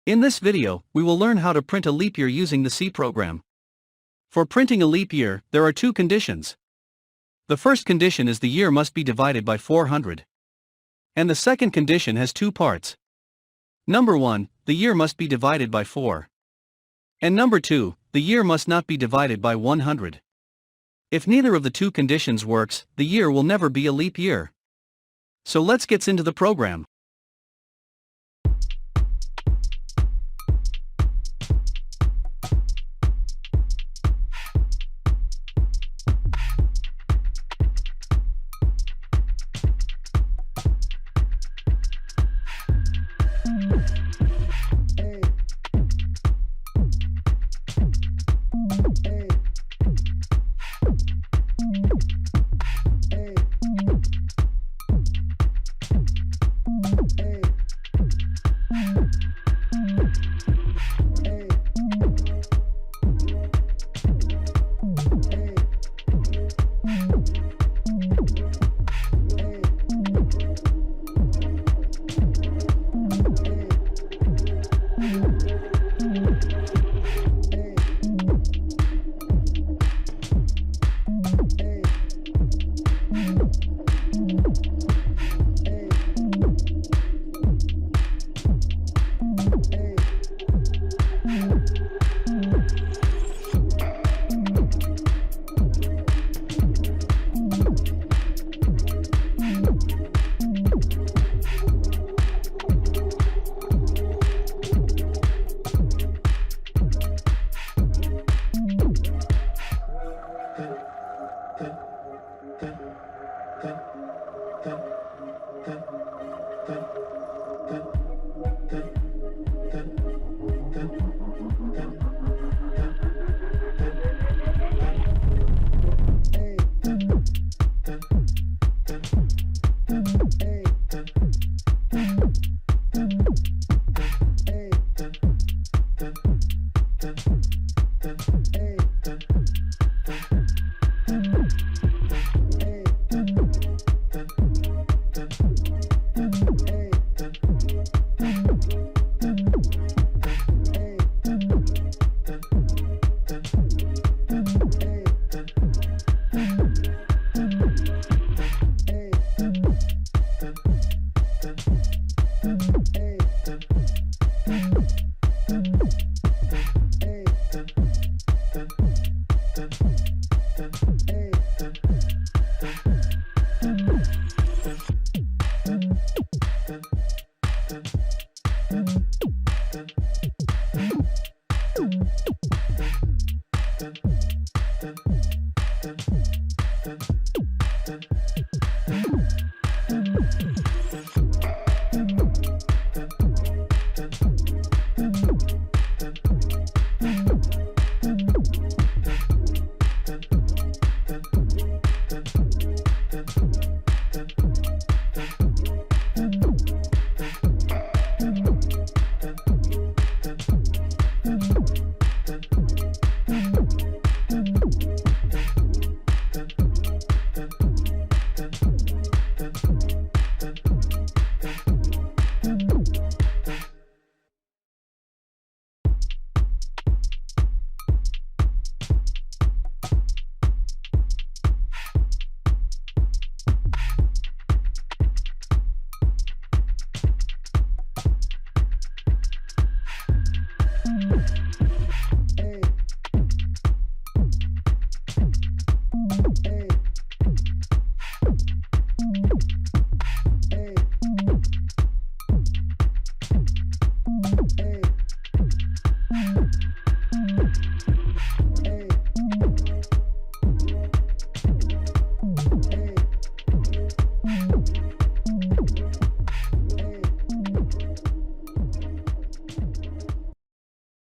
In this video, we will learn how to print a leap year using the C program. For printing a leap year, there are two conditions. The first condition is the year must be divided by 400. And the second condition has two parts. Number 1, the year must be divided by 4. And number 2, the year must not be divided by 100. If neither of the two conditions works, the year will never be a leap year. So let's get into the program.